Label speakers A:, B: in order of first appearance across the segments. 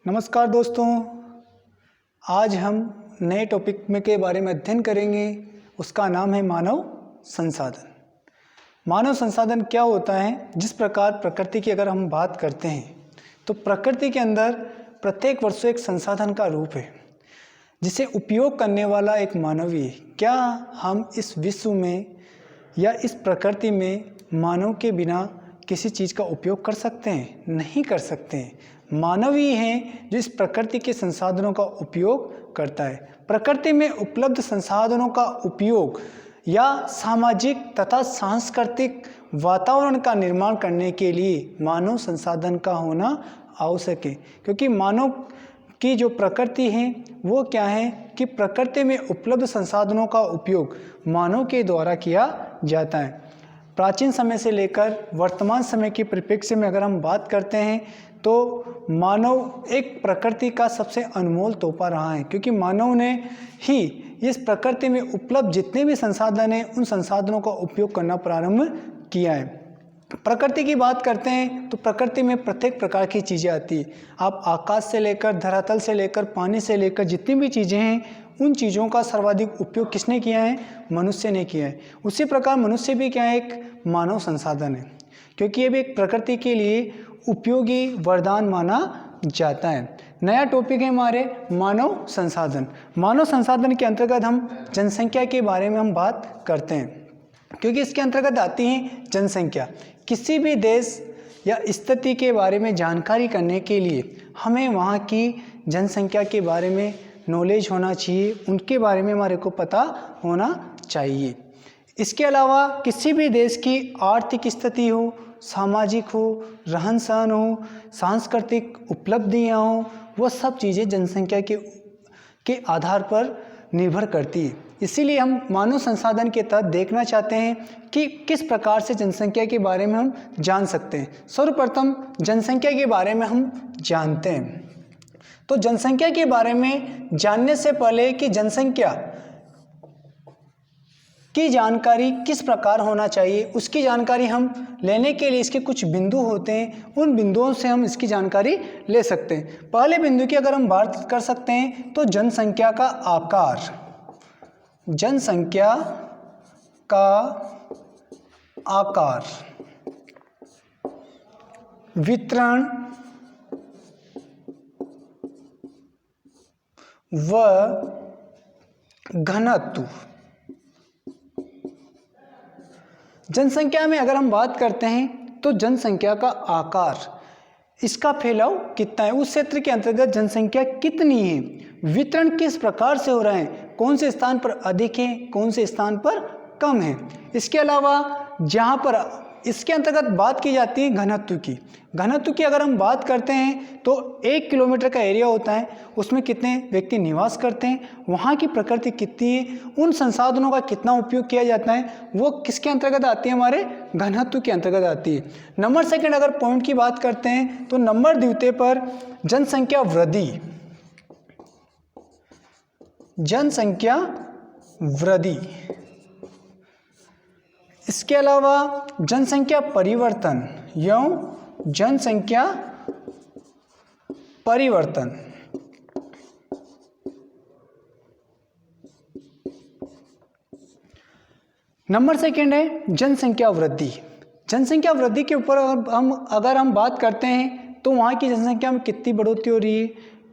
A: नमस्कार दोस्तों, आज हम नए टॉपिक में के बारे में अध्ययन करेंगे। उसका नाम है मानव संसाधन। मानव संसाधन क्या होता है? जिस प्रकार प्रकृति की अगर हम बात करते हैं तो प्रकृति के अंदर प्रत्येक वस्तु एक संसाधन का रूप है जिसे उपयोग करने वाला एक मानव ही है। क्या हम इस विश्व में या इस प्रकृति में मानव के बिना किसी चीज़ का उपयोग कर सकते हैं? नहीं कर सकते हैं। मानव ही है जो इस प्रकृति के संसाधनों का उपयोग करता है। प्रकृति में उपलब्ध संसाधनों का उपयोग या सामाजिक तथा सांस्कृतिक वातावरण का निर्माण करने के लिए मानव संसाधन का होना आवश्यक है, क्योंकि मानव की जो प्रकृति है वो क्या है कि प्रकृति में उपलब्ध संसाधनों का उपयोग मानव के द्वारा किया जाता है। प्राचीन समय से लेकर वर्तमान समय के परिप्रेक्ष्य में अगर हम बात करते हैं तो मानव एक प्रकृति का सबसे अनमोल तोहफा रहा है, क्योंकि मानव ने ही इस प्रकृति में उपलब्ध जितने भी संसाधन हैं उन संसाधनों का उपयोग करना प्रारंभ किया है। प्रकृति की बात करते हैं तो प्रकृति में प्रत्येक प्रकार की चीज़ें आती है। आप आकाश से लेकर धरातल से लेकर पानी से लेकर जितनी भी चीज़ें हैं उन चीज़ों का सर्वाधिक उपयोग किसने किया है? मनुष्य ने किया है। उसी प्रकार मनुष्य भी क्या है? एक मानव संसाधन है, क्योंकि ये भी एक प्रकृति के लिए उपयोगी वरदान माना जाता है। नया टॉपिक है हमारे मानव संसाधन। मानव संसाधन के अंतर्गत हम जनसंख्या के बारे में हम बात करते हैं, क्योंकि इसके अंतर्गत आती है जनसंख्या। किसी भी देश या स्थिति के बारे में जानकारी करने के लिए हमें वहाँ की जनसंख्या के बारे में नॉलेज होना चाहिए, उनके बारे में हमारे को पता होना चाहिए। इसके अलावा किसी भी देश की आर्थिक स्थिति हो, सामाजिक हो, रहन सहन हो, सांस्कृतिक उपलब्धियाँ हो, वह सब चीज़ें जनसंख्या के आधार पर निर्भर करती है। इसीलिए हम मानव संसाधन के तहत देखना चाहते हैं कि किस प्रकार से जनसंख्या के बारे में हम जान सकते हैं। सर्वप्रथम जनसंख्या के बारे में हम जानते हैं तो जनसंख्या के बारे में जानने से पहले कि जनसंख्या की जानकारी किस प्रकार होना चाहिए, उसकी जानकारी हम लेने के लिए इसके कुछ बिंदु होते हैं, उन बिंदुओं से हम इसकी जानकारी ले सकते हैं। पहले बिंदु की अगर हम बात कर सकते हैं तो जनसंख्या का आकार, जनसंख्या का आकार, वितरण व घनत्व। जनसंख्या में अगर हम बात करते हैं तो जनसंख्या का आकार, इसका फैलाव कितना है, उस क्षेत्र के अंतर्गत जनसंख्या कितनी है, वितरण किस प्रकार से हो रहा है, कौन से स्थान पर अधिक है, कौन से स्थान पर कम है। इसके अलावा जहाँ पर इसके अंतर्गत बात की जाती है घनत्व की। घनत्व की अगर हम बात करते हैं तो 1 किलोमीटर का एरिया होता है, उसमें कितने व्यक्ति निवास करते हैं, वहाँ की प्रकृति कितनी है, उन संसाधनों का कितना उपयोग किया जाता है, वो किसके अंतर्गत आती है? हमारे घनत्व के अंतर्गत आती है। नंबर सेकंड अगर पॉइंट की बात करते हैं तो नंबर द्वितीय पर जनसंख्या वृद्धि, जनसंख्या वृद्धि। इसके अलावा जनसंख्या परिवर्तन या जनसंख्या परिवर्तन। नंबर सेकंड है जनसंख्या वृद्धि। जनसंख्या वृद्धि के ऊपर अगर हम बात करते हैं तो वहाँ की जनसंख्या में कितनी बढ़ोतरी हो रही है,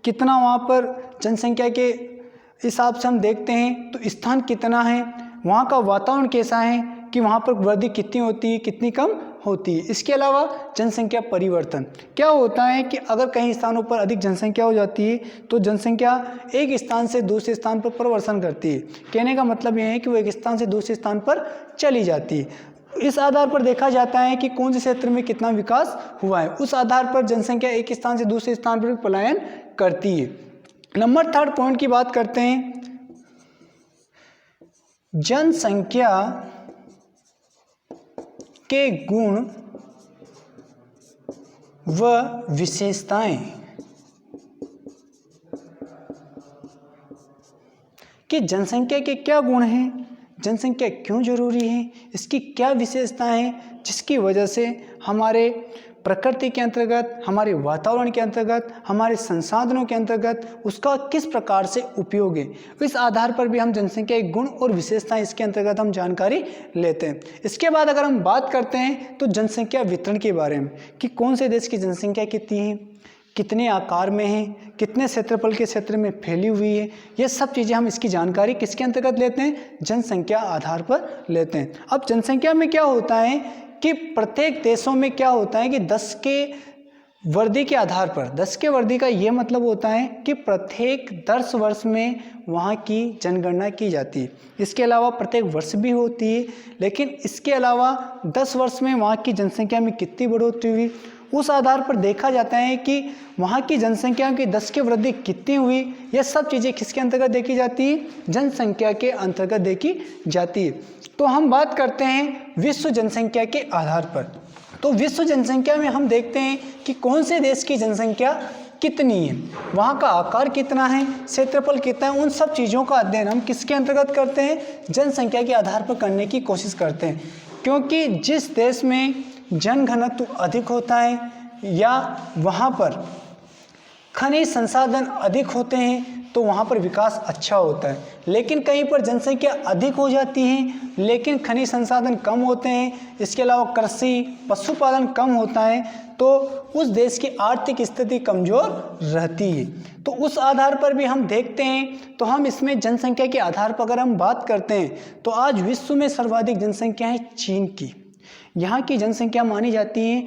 A: कितना वहाँ पर जनसंख्या के हिसाब से हम देखते हैं तो स्थान कितना है, वहाँ का वातावरण कैसा है कि वहाँ पर वृद्धि कितनी होती है, कितनी कम होती है। इसके अलावा जनसंख्या परिवर्तन क्या होता है कि अगर कहीं स्थानों पर अधिक जनसंख्या हो जाती है तो जनसंख्या एक स्थान से दूसरे स्थान पर परिवर्तन करती है। कहने का मतलब यह है कि वो एक स्थान से दूसरे स्थान पर चली जाती है। इस आधार पर देखा जाता है कि कौन से क्षेत्र में कितना विकास हुआ है, उस आधार पर जनसंख्या एक स्थान से दूसरे स्थान पर पलायन करती है। नंबर थर्ड पॉइंट की बात करते हैं, जनसंख्या के गुण व विशेषताएं, कि जनसंख्या के क्या गुण हैं, जनसंख्या क्यों जरूरी है, इसकी क्या विशेषताएं हैं जिसकी वजह से हमारे प्रकृति के अंतर्गत, हमारे वातावरण के अंतर्गत, हमारे संसाधनों के अंतर्गत उसका किस प्रकार से उपयोग है, इस आधार पर भी हम जनसंख्या के गुण और विशेषताएं इसके अंतर्गत हम जानकारी लेते हैं। इसके बाद अगर हम बात करते हैं तो जनसंख्या वितरण के बारे में कि कौन से देश की जनसंख्या कितनी है, कितने आकार में है, कितने क्षेत्रफल के क्षेत्र में फैली हुई है, ये सब चीज़ें हम इसकी जानकारी किसके अंतर्गत लेते हैं, जनसंख्या आधार पर लेते हैं। अब जनसंख्या में क्या होता है कि प्रत्येक देशों में क्या होता है कि 10 के वर्दी के आधार पर, 10 के वर्दी का ये मतलब होता है कि प्रत्येक 10 वर्ष में वहाँ की जनगणना की जाती है। इसके अलावा प्रत्येक वर्ष भी होती है, लेकिन इसके अलावा 10 वर्ष में वहाँ की जनसंख्या में कितनी बढ़ोतरी हुई, उस आधार पर देखा जाता है कि वहाँ की जनसंख्या की 10 की वृद्धि कितनी हुई। यह सब चीज़ें किसके अंतर्गत देखी जाती है, जनसंख्या के अंतर्गत देखी जाती है। तो हम बात करते हैं विश्व जनसंख्या के आधार पर। तो विश्व जनसंख्या में हम देखते हैं कि कौन से देश की जनसंख्या कितनी है, वहाँ का आकार कितना है, क्षेत्रफल कितना है, उन सब चीज़ों का अध्ययन हम किसके अंतर्गत करते हैं, जनसंख्या के आधार पर करने की कोशिश करते हैं। क्योंकि जिस देश में जनघनत्व अधिक होता है या वहाँ पर खनिज संसाधन अधिक होते हैं तो वहाँ पर विकास अच्छा होता है। लेकिन कहीं पर जनसंख्या अधिक हो जाती है लेकिन खनिज संसाधन कम होते हैं, इसके अलावा कृषि पशुपालन कम होता है, तो उस देश की आर्थिक स्थिति कमज़ोर रहती है। तो उस आधार पर भी हम देखते हैं। तो हम इसमें जनसंख्या के आधार पर अगर हम बात करते हैं तो आज विश्व में सर्वाधिक जनसंख्या है चीन की। यहाँ की जनसंख्या मानी जाती है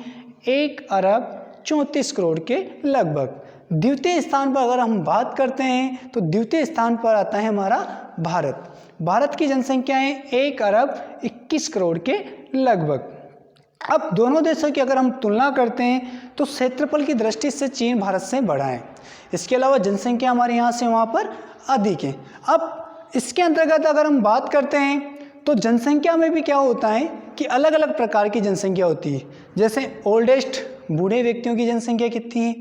A: 1,34,00,00,000 के लगभग। द्वितीय स्थान पर अगर हम बात करते हैं तो द्वितीय स्थान पर आता है हमारा भारत। भारत की जनसंख्या है 1,21,00,00,000 के लगभग। अब दोनों देशों की अगर हम तुलना करते हैं तो क्षेत्रफल की दृष्टि से चीन भारत से बड़ा है। इसके अलावा जनसंख्या हमारे यहाँ से वहाँ पर अधिक है। अब इसके अंतर्गत अगर हम बात करते हैं तो जनसंख्या में भी क्या होता है कि अलग अलग प्रकार की जनसंख्या होती है। जैसे ओल्डेस्ट बूढ़े व्यक्तियों की जनसंख्या कितनी है,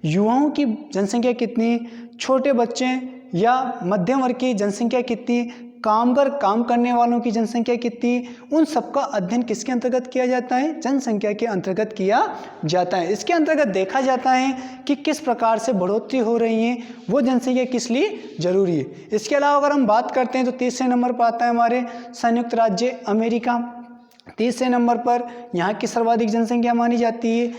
A: युवाओं की जनसंख्या कितनी है, छोटे बच्चे या मध्यम वर्ग की जनसंख्या कितनी है, कामगार काम करने वालों की जनसंख्या कितनी है, उन सबका अध्ययन किसके अंतर्गत किया जाता है, जनसंख्या के अंतर्गत किया जाता है। इसके अंतर्गत देखा जाता है कि किस प्रकार से बढ़ोतरी हो रही है, वो जनसंख्या किस लिए जरूरी है। इसके अलावा अगर हम बात करते हैं तो तीसरे नंबर पर आता है हमारे संयुक्त राज्य अमेरिका। तीसरे नंबर पर यहाँ की सर्वाधिक जनसंख्या मानी जाती है।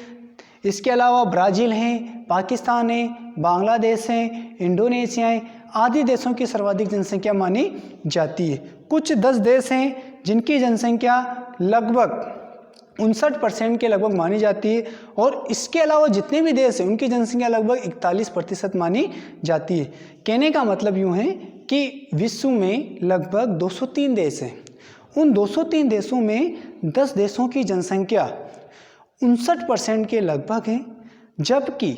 A: इसके अलावा ब्राज़ील है, पाकिस्तान है, बांग्लादेश है, इंडोनेशिया है, आदि देशों की सर्वाधिक जनसंख्या मानी जाती है। कुछ 10 देश हैं जिनकी जनसंख्या लगभग 59% के लगभग मानी जाती है और इसके अलावा जितने भी देश हैं उनकी जनसंख्या लगभग 41% मानी जाती है। कहने का मतलब यूँ है कि विश्व में लगभग 203 देश हैं। उन 203 देशों में 10 देशों की जनसंख्या 59% के लगभग है, जबकि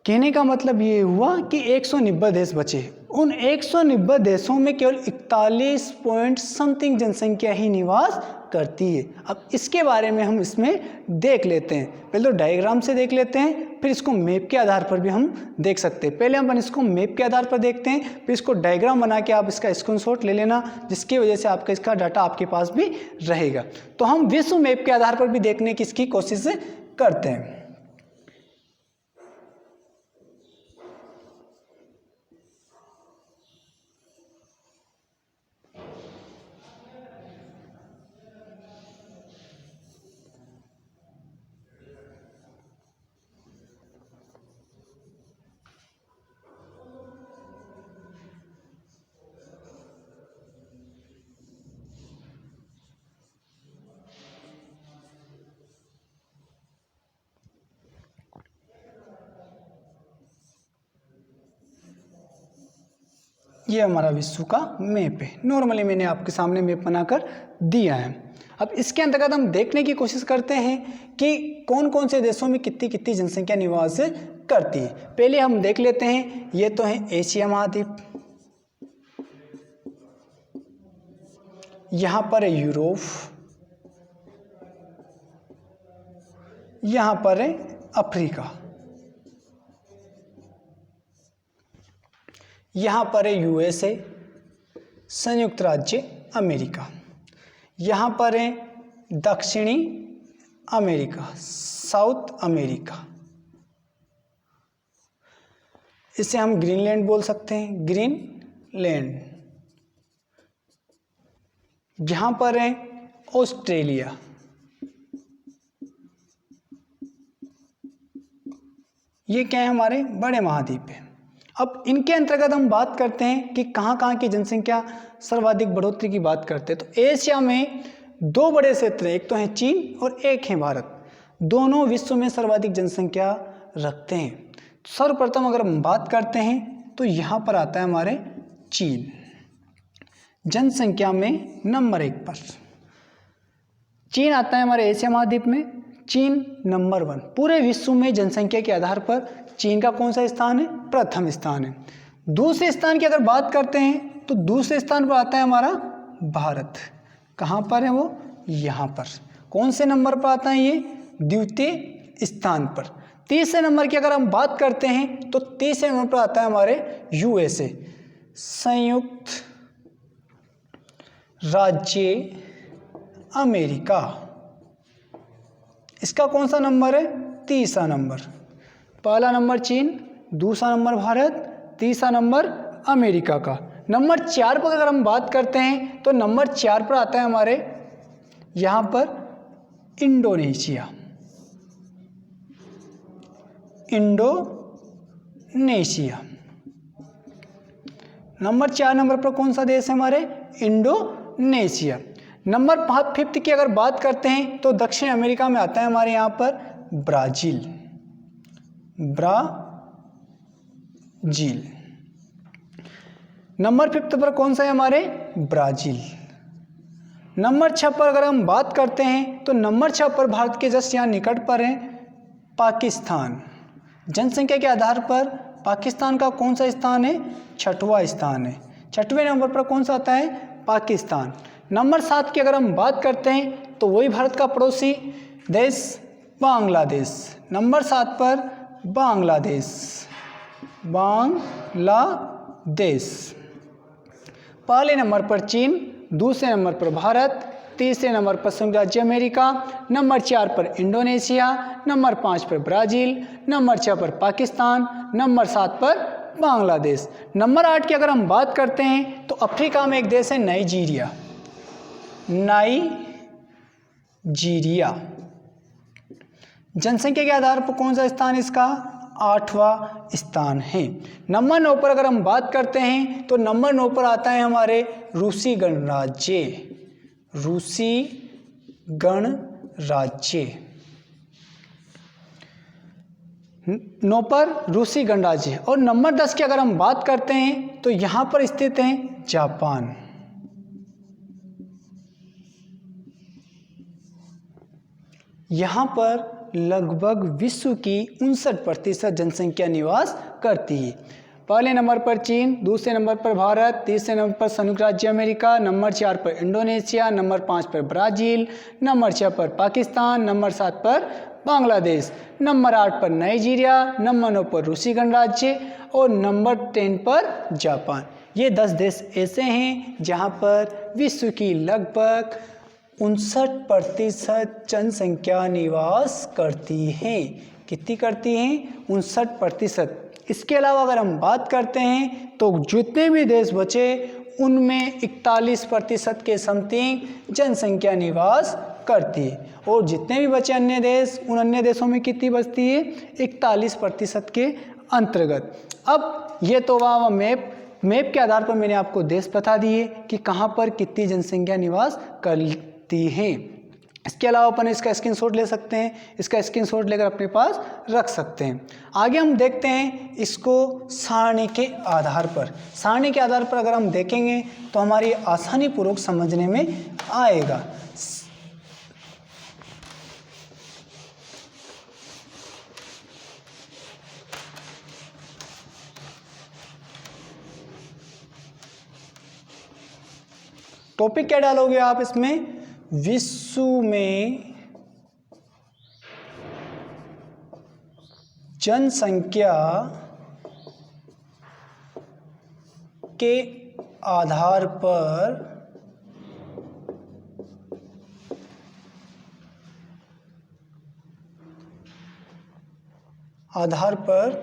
A: कहने का मतलब ये हुआ कि 190 देश बचे। उन 190 देशों में केवल 41 पॉइंट समथिंग जनसंख्या ही निवास करती है। अब इसके बारे में हम इसमें देख लेते हैं। पहले तो डायग्राम से देख लेते हैं, फिर इसको मैप के आधार पर भी हम देख सकते हैं। पहले हम इसको मैप के आधार पर देखते हैं, फिर इसको डायग्राम बना के आप इसका स्क्रीनशॉट ले लेना, जिसकी वजह से आपका इसका डाटा आपके पास भी रहेगा। तो हम विश्व मैप के आधार पर भी देखने की इसकी कोशिश करते हैं। ये हमारा विश्व का मैप है। नॉर्मली मैंने आपके सामने मैप बनाकर दिया है। अब इसके अंतर्गत हम देखने की कोशिश करते हैं कि कौन कौन से देशों में कितनी कितनी जनसंख्या निवास करती है। पहले हम देख लेते हैं, ये तो है एशिया महाद्वीप, यहाँ पर है यूरोप, यहाँ पर है अफ्रीका, यहाँ पर है यूएसए संयुक्त राज्य अमेरिका, यहाँ पर है दक्षिणी अमेरिका, साउथ अमेरिका। इसे हम ग्रीनलैंड बोल सकते हैं, ग्रीनलैंड। जहां पर है ऑस्ट्रेलिया, ये क्या है, हमारे बड़े महाद्वीप है। अब इनके अंतर्गत हम बात करते हैं कि कहाँ कहाँ की जनसंख्या सर्वाधिक बढ़ोतरी की बात करते हैं, तो एशिया में दो बड़े क्षेत्र हैं, एक तो है चीन और एक है भारत। दोनों विश्व में सर्वाधिक जनसंख्या रखते हैं। सर्वप्रथम अगर हम बात करते हैं तो यहाँ पर आता है हमारे चीन, जनसंख्या में नंबर 1 पर। चीन आता है हमारे एशिया महाद्वीप में, चीन नंबर 1। पूरे विश्व में जनसंख्या के आधार पर चीन का कौन सा स्थान है, प्रथम स्थान है। दूसरे स्थान की अगर बात करते हैं तो दूसरे स्थान पर आता है हमारा भारत। कहाँ पर है वो, यहाँ पर। कौन से नंबर पर आता है ये, द्वितीय स्थान पर। तीसरे नंबर की अगर हम बात करते हैं तो तीसरे नंबर पर आता है हमारे यूएसए, संयुक्त राज्य अमेरिका। इसका कौन सा नंबर है, तीसरा नंबर। पहला नंबर चीन, दूसरा नंबर भारत, तीसरा नंबर अमेरिका का। नंबर 4 पर अगर हम बात करते हैं तो नंबर 4 पर आता है हमारे यहाँ पर इंडोनेशिया, इंडोनेशिया। नंबर 4 नंबर पर कौन सा देश है हमारे, इंडोनेशिया। नंबर 5 की अगर बात करते हैं तो दक्षिण अमेरिका में आता है हमारे यहाँ पर ब्राजील, ब्राजील। नंबर 5 पर कौन सा है हमारे, ब्राजील। नंबर 6 पर अगर हम बात करते हैं तो नंबर 6 पर भारत के जस्ट यहाँ निकट पर है पाकिस्तान। जनसंख्या के आधार पर पाकिस्तान का कौन सा स्थान है, 6वां स्थान है। 6वें नंबर पर कौन सा आता है, पाकिस्तान। नंबर 7 की अगर हम बात करते हैं तो वही भारत का पड़ोसी देश बांग्लादेश। नंबर 7 पर बांग्लादेश, बांग्लादेश। पहले नंबर पर चीन, दूसरे नंबर पर भारत, तीसरे नंबर पर संयुक्त राज्य अमेरिका, नंबर 4 पर इंडोनेशिया, नंबर 5 पर ब्राज़ील, नंबर 6 पर पाकिस्तान, नंबर 7 पर बांग्लादेश। नंबर 8 की अगर हम बात करते हैं तो अफ्रीका में एक देश है नाइजीरिया, नाइजीरिया। जनसंख्या के आधार पर कौन सा स्थान इसका, 8वां स्थान है। नंबर 9 पर अगर हम बात करते हैं तो नंबर 9 पर आता है हमारे रूसी गणराज्य, रूसी गणराज्य। 9 पर रूसी गणराज्य। और नंबर 10 की अगर हम बात करते हैं तो यहाँ पर स्थित है जापान, यहाँ पर लगभग विश्व की 59% जनसंख्या निवास करती है। पहले नंबर पर चीन, दूसरे नंबर पर भारत, तीसरे नंबर पर संयुक्त राज्य अमेरिका, नंबर 4 पर इंडोनेशिया, नंबर 5 पर ब्राज़ील, नंबर 6 पर पाकिस्तान, नंबर 7 पर बांग्लादेश, नंबर 8 पर नाइजीरिया, नंबर 9 पर रूसी गणराज्य और नंबर 10 पर जापान। ये 10 देश ऐसे हैं जहाँ पर विश्व की लगभग 59% जनसंख्या निवास करती है। कितनी करती हैं, 59%। इसके अलावा अगर हम बात करते हैं तो जितने भी देश बचे उनमें 41% के समथिंग जनसंख्या निवास करती है। और जितने भी बचे अन्य देश, उन अन्य देशों में कितनी बचती है, 41% के अंतर्गत। अब ये तो वह मैप के आधार पर मैंने आपको देश बता दिए कि कहाँ पर कितनी जनसंख्या निवास करती है। इसके अलावा अपन इसका स्क्रीनशॉट ले सकते हैं, इसका स्क्रीनशॉट लेकर अपने पास रख सकते हैं। आगे हम देखते हैं इसको सारणी के आधार पर। सारणी के आधार पर अगर हम देखेंगे तो हमारी आसानी पूर्वक समझने में आएगा। टॉपिक क्या डालोगे आप इसमें, विश्व में जनसंख्या के आधार पर आधार पर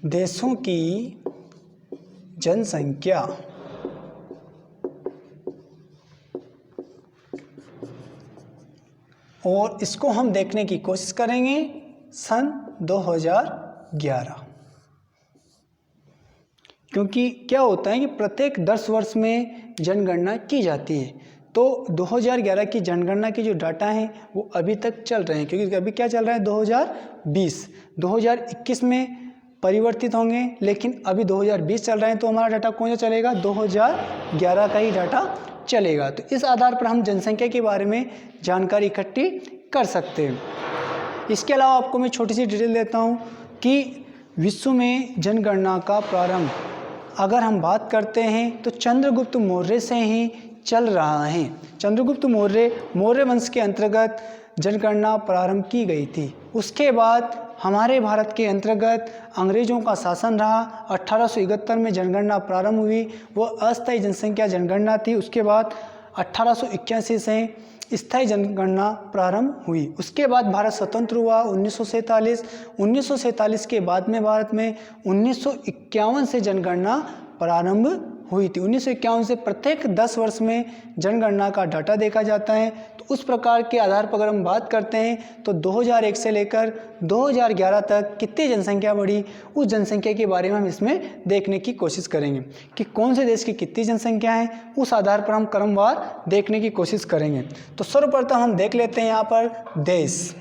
A: देशों की जनसंख्या और इसको हम देखने की कोशिश करेंगे सन 2011, क्योंकि क्या होता है कि प्रत्येक 10 वर्ष में जनगणना की जाती है। तो 2011 की जनगणना की जो डाटा हैं वो अभी तक चल रहे हैं, क्योंकि अभी क्या चल रहा है 2021 में परिवर्तित होंगे, लेकिन अभी 2020 चल रहे हैं, तो हमारा डाटा कौन सा चलेगा 2011 का ही डाटा चलेगा। तो इस आधार पर हम जनसंख्या के बारे में जानकारी इकट्ठी कर सकते हैं। इसके अलावा आपको मैं छोटी सी डिटेल देता हूँ कि विश्व में जनगणना का प्रारंभ अगर हम बात करते हैं तो चंद्रगुप्त मौर्य से ही चल रहा है। चंद्रगुप्त मौर्य वंश के अंतर्गत जनगणना प्रारंभ की गई थी। उसके बाद हमारे भारत के अंतर्गत अंग्रेज़ों का शासन रहा। 1871 में जनगणना प्रारंभ हुई, वो अस्थायी जनसंख्या जनगणना थी। उसके बाद 1881 से स्थायी जनगणना प्रारंभ हुई। उसके बाद भारत स्वतंत्र हुआ 1947 के बाद में भारत में 1951 से जनगणना प्रारंभ हुई थी। 1951 से प्रत्येक 10 वर्ष में जनगणना का डाटा देखा जाता है। तो उस प्रकार के आधार पर अगर हम बात करते हैं तो 2001 से लेकर 2011 तक कितनी जनसंख्या बढ़ी, उस जनसंख्या के बारे में हम इसमें देखने की कोशिश करेंगे कि कौन से देश की कितनी जनसंख्या है। उस आधार पर हम क्रमवार देखने की कोशिश करेंगे। तो सर्वप्रथम हम देख लेते हैं यहाँ पर देश।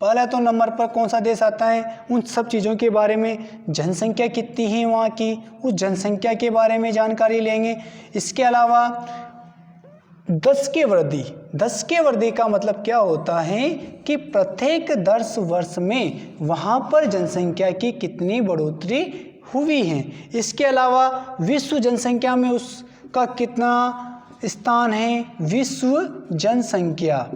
A: पहला तो नंबर पर कौन सा देश आता है, उन सब चीज़ों के बारे में, जनसंख्या कितनी है वहाँ की, उस जनसंख्या के बारे में जानकारी लेंगे। इसके अलावा 10 की वृद्धि का मतलब क्या होता है कि प्रत्येक 10 वर्ष में वहाँ पर जनसंख्या की कितनी बढ़ोतरी हुई है। इसके अलावा विश्व जनसंख्या में उसका कितना स्थान है, विश्व जनसंख्या,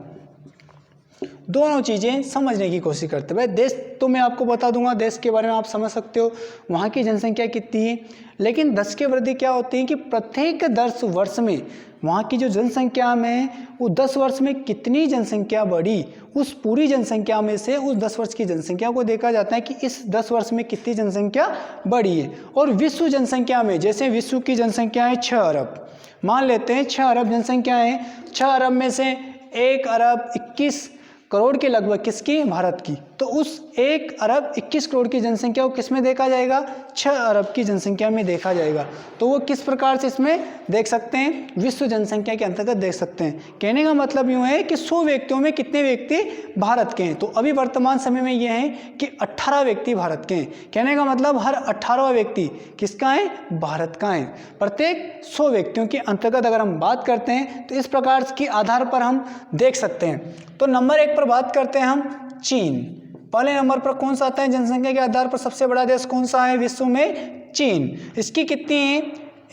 A: दोनों चीज़ें समझने की कोशिश करते हैं। भाई देश तो मैं आपको बता दूंगा, देश के बारे में आप समझ सकते हो वहाँ की जनसंख्या कितनी है, लेकिन 10 की वृद्धि क्या होती है कि प्रत्येक 10 वर्ष में वहाँ की जो जनसंख्या में वो 10 वर्ष में कितनी जनसंख्या बढ़ी, उस पूरी जनसंख्या में से उस 10 वर्ष की जनसंख्या को देखा जाता है कि इस 10 वर्ष में कितनी जनसंख्या बढ़ी है। और विश्व जनसंख्या में, जैसे विश्व की जनसंख्या है 6 अरब, मान लेते हैं 6 अरब जनसंख्या है, 6 अरब में से 1 अरब 21 करोड़ के लगभग किसकी, भारत की। तो उस 1 अरब 21 करोड़ की जनसंख्या को किस में देखा जाएगा, 6 अरब की जनसंख्या में देखा जाएगा। तो वो किस प्रकार से इसमें देख सकते हैं, विश्व जनसंख्या के अंतर्गत देख सकते हैं। कहने का मतलब यूँ है कि 100 व्यक्तियों में कितने व्यक्ति भारत के हैं। तो अभी वर्तमान समय में ये है कि 18 व्यक्ति भारत के हैं। कहने का मतलब हर 18वां व्यक्ति किसका है, भारत का है। प्रत्येक 100 व्यक्तियों के अंतर्गत अगर हम बात करते हैं तो इस प्रकार के आधार पर हम देख सकते हैं। तो नंबर 1 पर बात करते हैं हम चीन। पहले नंबर पर कौन सा आता है जनसंख्या के आधार पर, सबसे बड़ा देश कौन सा है विश्व में, चीन। इसकी कितनी है,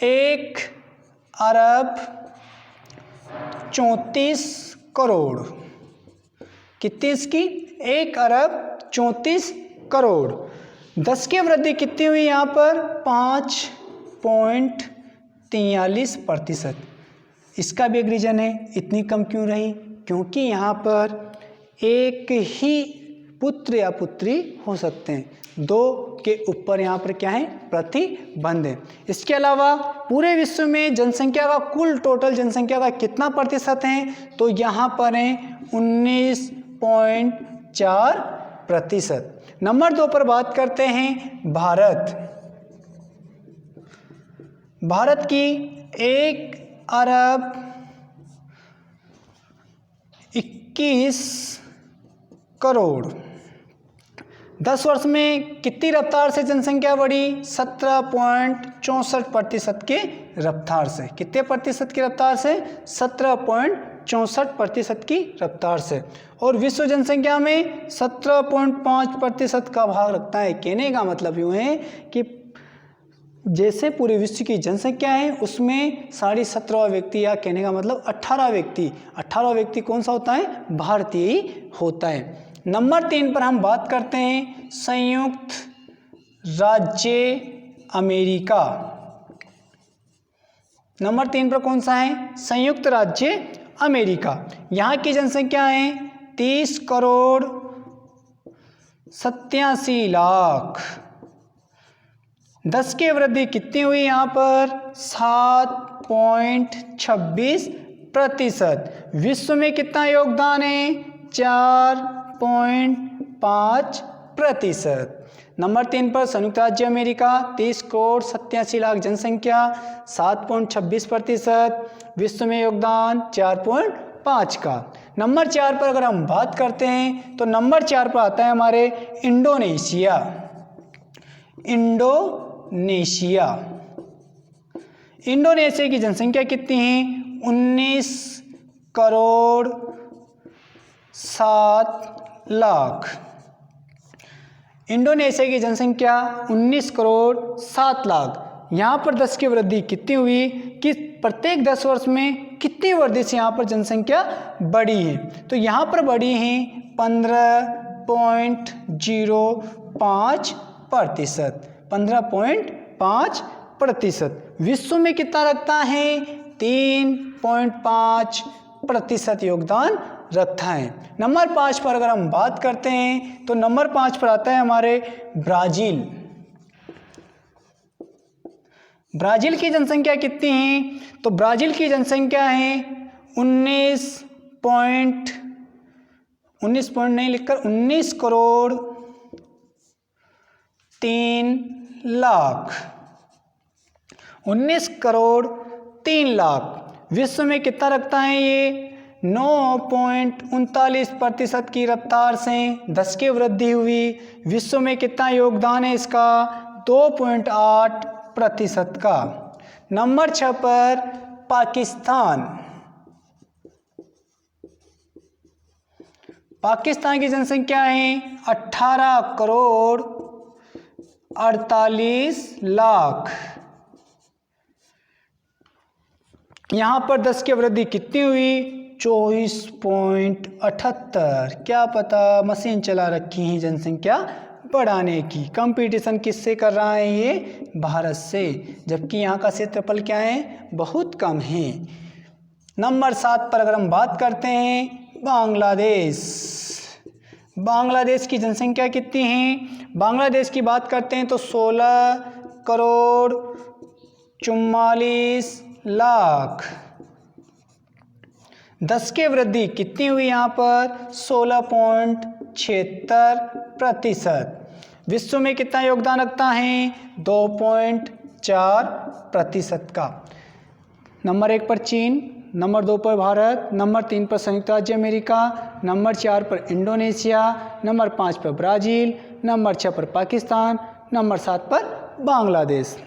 A: 1 अरब 34 करोड़। कितनी इसकी, 1 अरब 34 करोड़। 10 की वृद्धि कितनी हुई यहाँ पर, 5.43%। इसका भी एक रीजन है, इतनी कम क्यों रही, क्योंकि यहाँ पर एक ही पुत्र या पुत्री हो सकते हैं, 2 के ऊपर यहाँ पर क्या है, प्रतिबंध है। इसके अलावा पूरे विश्व में जनसंख्या का कुल टोटल जनसंख्या का कितना प्रतिशत है, तो यहाँ पर है 19.4%। नंबर 2 पर बात करते हैं भारत की 1 अरब 21 करोड़। 10 वर्ष में कितनी रफ्तार से जनसंख्या बढ़ी, 17.64% के रफ्तार से। कितने प्रतिशत की रफ्तार से, 17.64% की रफ्तार से। और विश्व जनसंख्या में 17.5% का भाग रखता है। कहने का मतलब यूँ है कि जैसे पूरे विश्व की जनसंख्या है उसमें 17.5 व्यक्ति, या कहने का मतलब 18 व्यक्ति कौन सा होता है, भारतीय ही होता है। नंबर 3 पर हम बात करते हैं संयुक्त राज्य अमेरिका। नंबर 3 पर कौन सा है, संयुक्त राज्य अमेरिका। यहाँ की जनसंख्या है 30 करोड़ 87 लाख। 10 की वृद्धि कितनी हुई यहाँ पर? 7.26%। विश्व में कितना योगदान है? 4.5%। नंबर 3 पर संयुक्त राज्य अमेरिका 30 करोड़ 87 लाख जनसंख्या, 7.26%। विश्व में योगदान 4.5 का। नंबर 4 पर अगर हम बात करते हैं तो नंबर 4 पर आता है हमारे इंडोनेशिया। इंडोनेशिया की जनसंख्या कितनी है? 19 करोड़ 7 लाख। इंडोनेशिया की जनसंख्या 19 करोड़ 7 लाख। यहाँ पर 10 की वृद्धि कितनी हुई कि प्रत्येक 10 वर्ष में कितनी वृद्धि से यहाँ पर जनसंख्या बढ़ी है? तो यहाँ पर बढ़ी है 15.05%। 15.5%। विश्व में कितना रखता है? 3.5% योगदान रखता है। नंबर 5 पर अगर हम बात करते हैं तो नंबर 5 पर आता है हमारे ब्राजील। ब्राजील की जनसंख्या कितनी है? तो ब्राजील की जनसंख्या है 19 करोड़ 3 लाख। 19 करोड़ 3 लाख। विश्व में कितना रखता है ये? 9.39% की रफ्तार से 10 की वृद्धि हुई। विश्व में कितना योगदान है इसका? 2.8% का। नंबर 6 पर पाकिस्तान। पाकिस्तान की जनसंख्या है 18 करोड़ 48 लाख। यहाँ पर 10 की वृद्धि कितनी हुई? 24.78। क्या पता मशीन चला रखी है जनसंख्या बढ़ाने की। कंपटीशन किससे कर रहा है ये? भारत से, जबकि यहाँ का क्षेत्रफल क्या है? बहुत कम है। नंबर 7 पर अगर हम बात करते हैं बांग्लादेश। बांग्लादेश की जनसंख्या कितनी है? बांग्लादेश की बात करते हैं तो 16 करोड़ 44 लाख। 10 की वृद्धि कितनी हुई यहाँ पर? 16.76%। विश्व में कितना योगदान रखता है? 2.4% का। नंबर 1 पर चीन, नंबर 2 पर भारत, नंबर 3 पर संयुक्त राज्य अमेरिका, नंबर 4 पर इंडोनेशिया, नंबर 5 पर ब्राज़ील, नंबर 6 पर पाकिस्तान, नंबर 7 पर बांग्लादेश।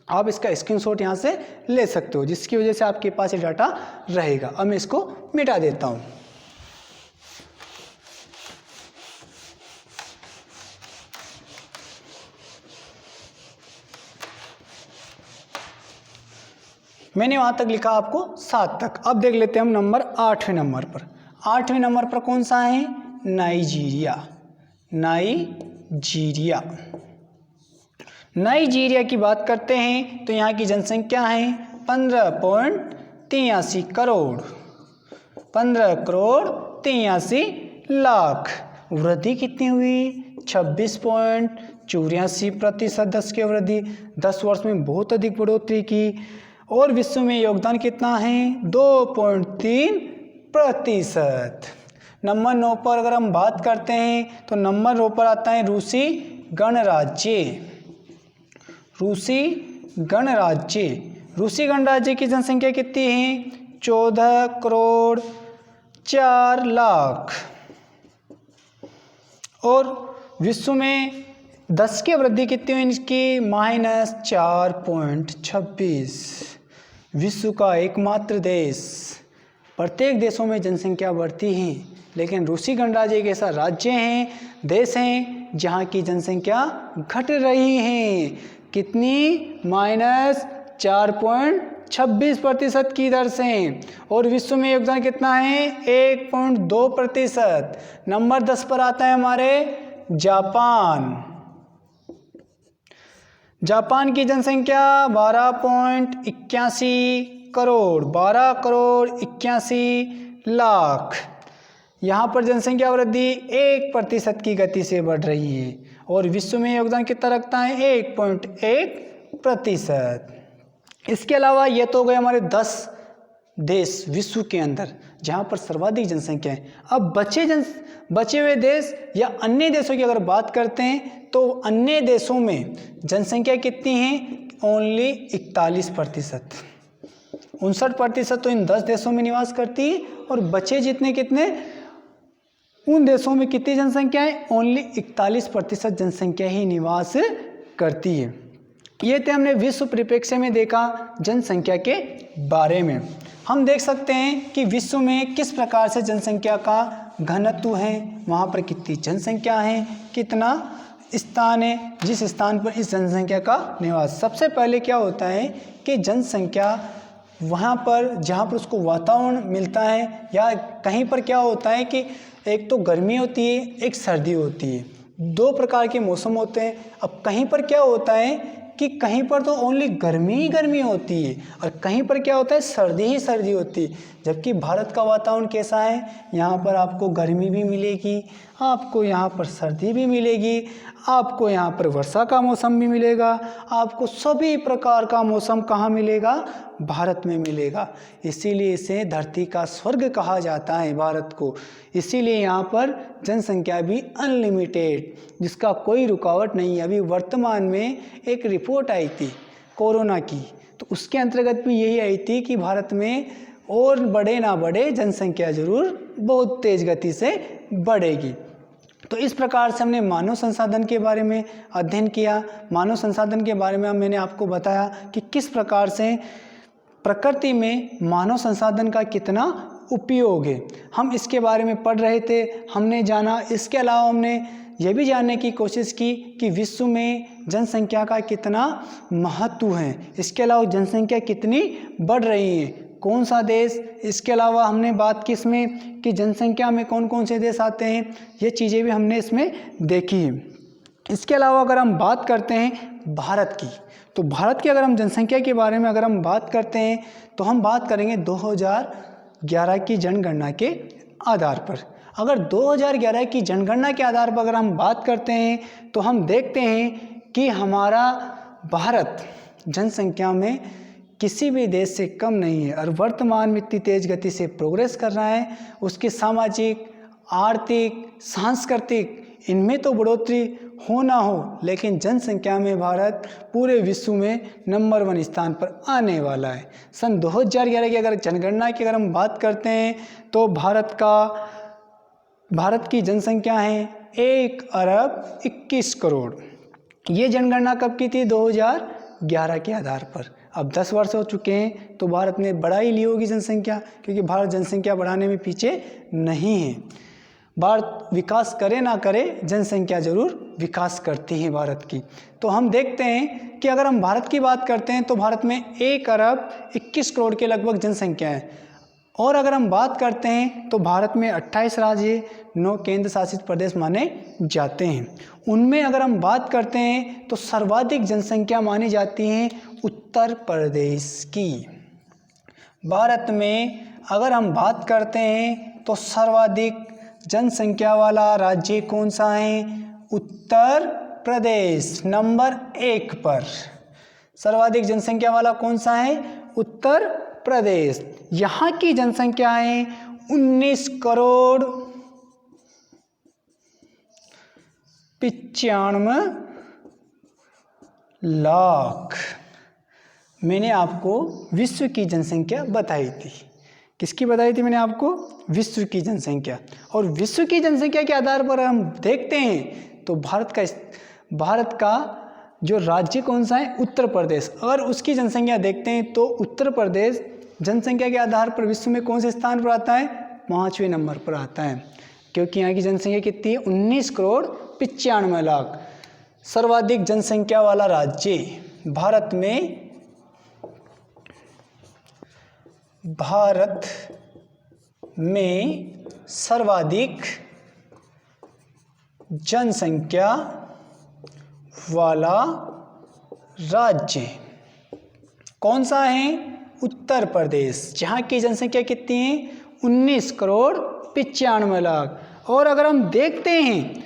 A: आप इसका स्क्रीनशॉट यहाँ से ले सकते हो, जिसकी वजह से आपके पास ये डाटा रहेगा। अब मैं इसको मिटा देता हूँ। मैंने वहाँ तक लिखा आपको 7 तक। अब देख लेते हैं हम नंबर 8वें नंबर पर। 8वें नंबर पर कौन सा है? नाइजीरिया। नाइजीरिया की बात करते हैं तो यहाँ की जनसंख्या है 15.83 करोड़। 15 करोड़ 83 लाख। वृद्धि कितनी हुई? 26.84%। 10 की वृद्धि 10 वर्ष में बहुत अधिक बढ़ोतरी की। और विश्व में योगदान कितना है? 2.3%। नंबर 9 पर अगर हम बात करते हैं तो नंबर 9 पर आता है रूसी गणराज्य की जनसंख्या कितनी है? 14 करोड़ 4 लाख। और विश्व में 10 की वृद्धि कितनी हुई इसकी? -4.26। विश्व का एकमात्र देश। प्रत्येक देशों में जनसंख्या बढ़ती है, लेकिन रूसी गणराज्य एक ऐसा राज्य है, देश है, जहाँ की जनसंख्या घट रही है। कितनी? -4.26% की दर से। और विश्व में योगदान कितना है? 1.2%। नंबर 10 पर आता है हमारे जापान की जनसंख्या 12.81 करोड़। 12 करोड़ 81 लाख। यहाँ पर जनसंख्या वृद्धि 1% की गति से बढ़ रही है और विश्व में योगदान कितना रखता है 1.1%। इसके अलावा ये तो हो गए हमारे 10 देश विश्व के अंदर जहाँ पर सर्वाधिक जनसंख्या है। अब बचे हुए देश या अन्य देशों की अगर बात करते हैं तो अन्य देशों में जनसंख्या कितनी है ओनली 41%। 59% तो इन 10 देशों में निवास करती है और बचे जितने कितने उन देशों में कितनी जनसंख्या है ओनली 41% जनसंख्या ही निवास करती है। ये थे हमने विश्व परिप्रेक्ष्य में देखा जनसंख्या के बारे में। हम देख सकते हैं कि विश्व में किस प्रकार से जनसंख्या का घनत्व है, वहाँ पर कितनी जनसंख्या है, कितना स्थान है जिस स्थान पर इस जनसंख्या का निवास। सबसे पहले क्या होता है कि जनसंख्या वहाँ पर जहाँ पर उसको वातावरण मिलता है या कहीं पर क्या होता है कि एक तो गर्मी होती है एक सर्दी होती है, 2 प्रकार के मौसम होते हैं। अब कहीं पर क्या होता है कि कहीं पर तो ओनली गर्मी ही गर्मी होती है और कहीं पर क्या होता है सर्दी ही सर्दी होती है। जबकि भारत का वातावरण कैसा है, यहाँ पर आपको गर्मी भी मिलेगी, आपको यहाँ पर सर्दी भी मिलेगी, आपको यहाँ पर वर्षा का मौसम भी मिलेगा, आपको सभी प्रकार का मौसम कहाँ मिलेगा भारत में मिलेगा। इसीलिए इसे धरती का स्वर्ग कहा जाता है भारत को। इसीलिए यहाँ पर जनसंख्या भी अनलिमिटेड, जिसका कोई रुकावट नहीं है। अभी वर्तमान में एक रिपोर्ट आई थी कोरोना की, तो उसके अंतर्गत भी यही आई थी कि भारत में और बढ़े ना बढ़े जनसंख्या जरूर बहुत तेज गति से बढ़ेगी। तो इस प्रकार से हमने मानव संसाधन के बारे में अध्ययन किया। मानव संसाधन के बारे में मैंने आपको बताया कि किस प्रकार से प्रकृति में मानव संसाधन का कितना उपयोग है, हम इसके बारे में पढ़ रहे थे, हमने जाना। इसके अलावा हमने ये भी जानने की कोशिश की कि विश्व में जनसंख्या का कितना महत्व है। इसके अलावा जनसंख्या कितनी बढ़ रही है, कौन सा देश, इसके अलावा हमने बात की इसमें कि जनसंख्या में कौन कौन से देश आते हैं, ये चीज़ें भी हमने इसमें देखी है। इसके अलावा अगर हम बात करते हैं भारत की, तो भारत की अगर हम जनसंख्या के बारे में अगर हम बात करते हैं तो हम बात करेंगे 2011 की जनगणना के आधार पर। अगर 2011 की जनगणना के आधार पर अगर हम बात करते हैं तो हम देखते हैं कि हमारा भारत जनसंख्या में किसी भी देश से कम नहीं है और वर्तमान में इतनी तेज गति से प्रोग्रेस कर रहा है। उसकी सामाजिक, आर्थिक, सांस्कृतिक इनमें तो बढ़ोतरी हो ना हो, लेकिन जनसंख्या में भारत पूरे विश्व में नंबर 1 स्थान पर आने वाला है। सन 2011 की अगर जनगणना की अगर हम बात करते हैं तो भारत की जनसंख्या है 1 अरब 21 करोड़। ये जनगणना कब की थी? 2011 के आधार पर। अब 10 वर्ष हो चुके हैं तो भारत ने बढ़ा ही ली होगी जनसंख्या, क्योंकि भारत जनसंख्या बढ़ाने में पीछे नहीं है। भारत विकास करे ना करे, जनसंख्या जरूर विकास करती है भारत की। तो हम देखते हैं कि अगर हम भारत की बात करते हैं तो भारत में 1 अरब 21 करोड़ के लगभग जनसंख्या है। और अगर हम बात करते हैं तो भारत में 28 राज्य, 9 केंद्र शासित प्रदेश माने जाते हैं। उनमें अगर हम बात करते हैं तो सर्वाधिक जनसंख्या मानी जाती है उत्तर प्रदेश की। भारत में अगर हम बात करते हैं तो सर्वाधिक जनसंख्या वाला राज्य कौन सा है? उत्तर प्रदेश नंबर 1 पर। सर्वाधिक जनसंख्या वाला कौन सा है? उत्तर प्रदेश। यहाँ की जनसंख्या है 19 करोड़ 95 लाख। मैंने आपको विश्व की जनसंख्या बताई थी। किसकी बताई थी मैंने आपको? विश्व की जनसंख्या। और विश्व की जनसंख्या के आधार पर हम देखते हैं तो भारत का जो राज्य कौन सा है? उत्तर प्रदेश। अगर उसकी जनसंख्या देखते हैं तो उत्तर प्रदेश जनसंख्या के आधार पर विश्व में कौन से स्थान पर आता है? 5वें नंबर पर आता है, क्योंकि यहाँ की जनसंख्या कितनी है? 19 करोड़ 95 लाख। सर्वाधिक जनसंख्या वाला राज्य भारत में सर्वाधिक जनसंख्या वाला राज्य कौन सा है? उत्तर प्रदेश, जहाँ की जनसंख्या कितनी है? 19 करोड़ 95 लाख। और अगर हम देखते हैं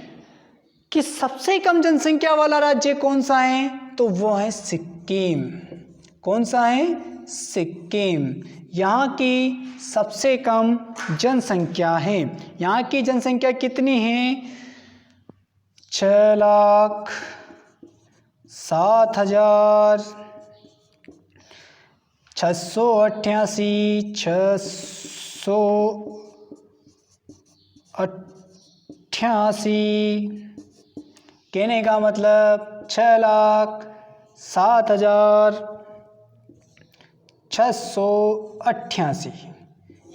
A: कि सबसे कम जनसंख्या वाला राज्य कौन सा है, तो वो है सिक्किम। कौन सा है? सिक्किम। यहाँ की सबसे कम जनसंख्या है। यहाँ की जनसंख्या कितनी है? 6,07,688। कहने का मतलब 6,07,688।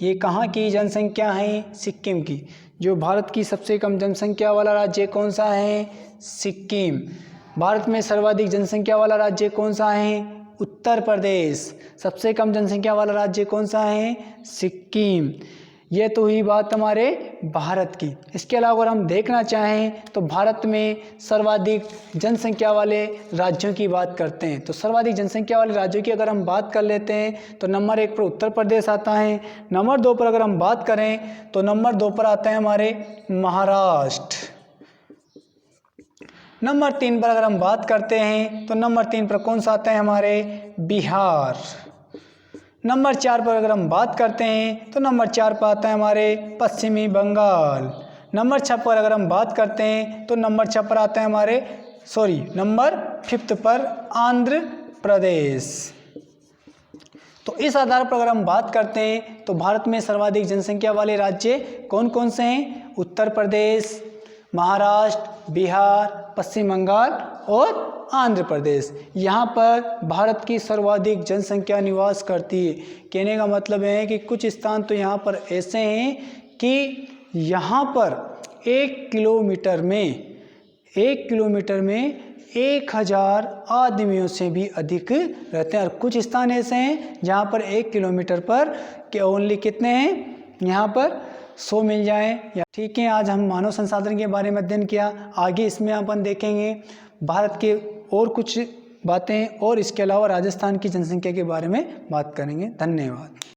A: ये कहाँ की जनसंख्या है? सिक्किम की। जो भारत की सबसे कम जनसंख्या वाला राज्य कौन सा है? सिक्किम। भारत में सर्वाधिक जनसंख्या वाला राज्य कौन सा है? उत्तर प्रदेश। सबसे कम जनसंख्या वाला राज्य कौन सा है? सिक्किम। ये तो हुई बात हमारे भारत की। इसके अलावा अगर हम देखना चाहें तो भारत में सर्वाधिक जनसंख्या वाले राज्यों की बात करते हैं, तो सर्वाधिक जनसंख्या वाले राज्यों की अगर हम बात कर लेते हैं तो नंबर 1 पर उत्तर प्रदेश आता है। नंबर 2 पर अगर हम बात करें तो नंबर 2 पर आता है हमारे महाराष्ट्र। नंबर 3 पर अगर हम बात करते हैं तो नंबर 3 पर कौन सा आता है? हमारे बिहार। नंबर 4 पर अगर हम बात करते हैं तो नंबर 4 पर आता है हमारे पश्चिमी बंगाल। नंबर 6 पर अगर हम बात करते हैं तो नंबर 6 पर आता है नंबर 5 पर आंध्र प्रदेश। तो इस आधार पर अगर हम बात करते हैं तो भारत में सर्वाधिक जनसंख्या वाले राज्य कौन कौन से हैं? उत्तर प्रदेश, महाराष्ट्र, बिहार, पश्चिम बंगाल और आंध्र प्रदेश। यहाँ पर भारत की सर्वाधिक जनसंख्या निवास करती है। कहने का मतलब है कि कुछ स्थान तो यहाँ पर ऐसे हैं कि यहाँ पर 1 किलोमीटर में 1000 आदमियों से भी अधिक रहते हैं। और कुछ स्थान ऐसे हैं जहाँ पर 1 किलोमीटर पर ओनली कितने हैं? यहाँ पर 100 मिल जाए या ठीक है। आज हम मानव संसाधन के बारे में अध्ययन किया। आगे इसमें अपन देखेंगे भारत के और कुछ बातें और इसके अलावा राजस्थान की जनसंख्या के बारे में बात करेंगे। धन्यवाद।